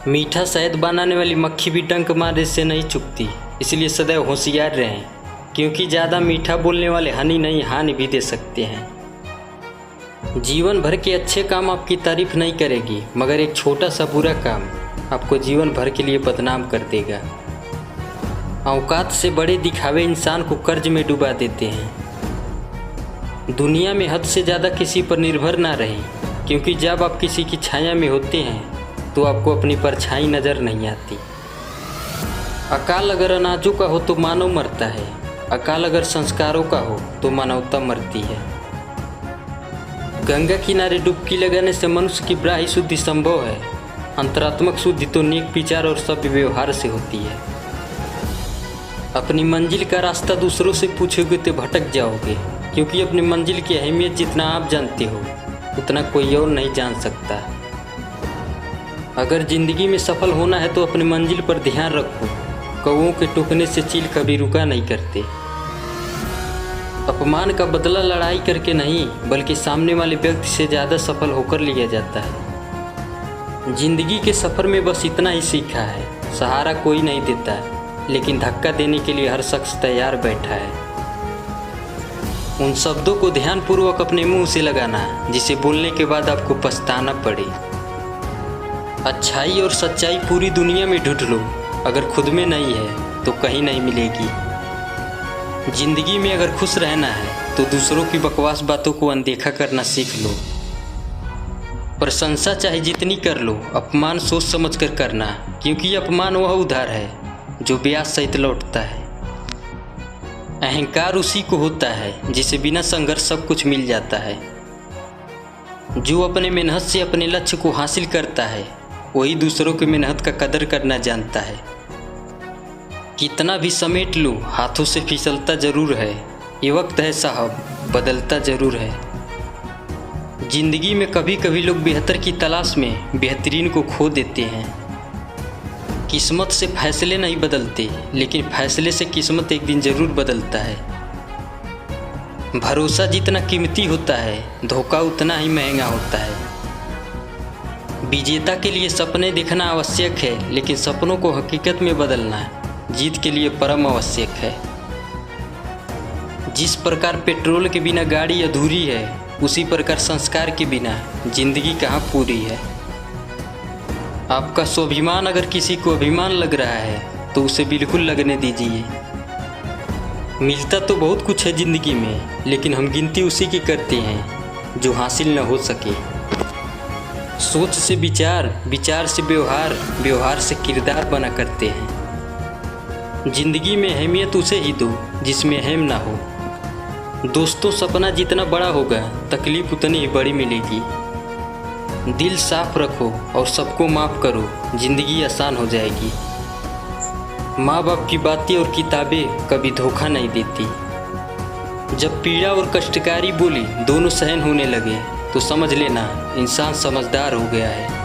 मीठा शहद बनाने वाली मक्खी भी डंक मारने से नहीं चुकती, इसलिए सदैव होशियार रहें, क्योंकि ज़्यादा मीठा बोलने वाले हानि नहीं हानि भी दे सकते हैं। जीवन भर के अच्छे काम आपकी तारीफ नहीं करेगी, मगर एक छोटा सा बुरा काम आपको जीवन भर के लिए बदनाम कर देगा। औकात से बड़े दिखावे इंसान को कर्ज में डुबा देते हैं। दुनिया में हद से ज़्यादा किसी पर निर्भर ना रहें, क्योंकि जब आप किसी की छाया में होते हैं तो आपको अपनी परछाई नज़र नहीं आती। अकाल अगर अनाजों का हो तो मानव मरता है, अकाल अगर संस्कारों का हो तो मानवता मरती है। गंगा किनारे डुबकी लगाने से मनुष्य की ब्राह्य शुद्धि संभव है, अंतरात्मक शुद्धि तो नेक विचार और सभ्य व्यवहार से होती है। अपनी मंजिल का रास्ता दूसरों से पूछोगे तो भटक जाओगे, क्योंकि अपनी मंजिल की अहमियत जितना आप जानते हो उतना कोई और नहीं जान सकता। अगर ज़िंदगी में सफल होना है तो अपनी मंजिल पर ध्यान रखो। कौओं के टोकने से चील कभी रुका नहीं करते। अपमान का बदला लड़ाई करके नहीं, बल्कि सामने वाले व्यक्ति से ज़्यादा सफल होकर लिया जाता है। ज़िंदगी के सफ़र में बस इतना ही सीखा है, सहारा कोई नहीं देता, लेकिन धक्का देने के लिए हर शख्स तैयार बैठा है। उन शब्दों को ध्यानपूर्वक अपने मुंह से लगाना जिसे बोलने के बाद आपको पछताना पड़े। अच्छाई और सच्चाई पूरी दुनिया में ढूंढ लो, अगर खुद में नहीं है तो कहीं नहीं मिलेगी। जिंदगी में अगर खुश रहना है तो दूसरों की बकवास बातों को अनदेखा करना सीख लो। प्रशंसा चाहे जितनी कर लो, अपमान सोच समझ कर करना, क्योंकि अपमान वह उधार है जो ब्याज सहित लौटता है। अहंकार उसी को होता है जिसे बिना संघर्ष सब कुछ मिल जाता है। जो अपने मेहनत से अपने लक्ष्य को हासिल करता है वही दूसरों की मेहनत का कदर करना जानता है। कितना भी समेट लो, हाथों से फिसलता जरूर है। ये वक्त है साहब, बदलता जरूर है। जिंदगी में कभी कभी लोग बेहतर की तलाश में बेहतरीन को खो देते हैं। किस्मत से फैसले नहीं बदलते, लेकिन फैसले से किस्मत एक दिन जरूर बदलता है। भरोसा जितना कीमती होता है, धोखा उतना ही महंगा होता है। विजेता के लिए सपने देखना आवश्यक है, लेकिन सपनों को हकीकत में बदलना जीत के लिए परम आवश्यक है। जिस प्रकार पेट्रोल के बिना गाड़ी अधूरी है, उसी प्रकार संस्कार के बिना जिंदगी कहाँ पूरी है। आपका स्वाभिमान अगर किसी को अभिमान लग रहा है तो उसे बिल्कुल लगने दीजिए। मिलता तो बहुत कुछ है ज़िंदगी में, लेकिन हम गिनती उसी की करते हैं जो हासिल न हो सके। सोच से विचार, विचार से व्यवहार, व्यवहार से किरदार बना करते हैं। जिंदगी में अहमियत उसे ही दो जिसमें अहम ना हो। दोस्तों, सपना जितना बड़ा होगा तकलीफ उतनी ही बड़ी मिलेगी। दिल साफ रखो और सबको माफ़ करो, जिंदगी आसान हो जाएगी। माँ बाप की बातें और किताबें कभी धोखा नहीं देती। जब पीड़ा और कष्टकारी बोली दोनों सहन होने लगे तो समझ लेना इंसान समझदार हो गया है।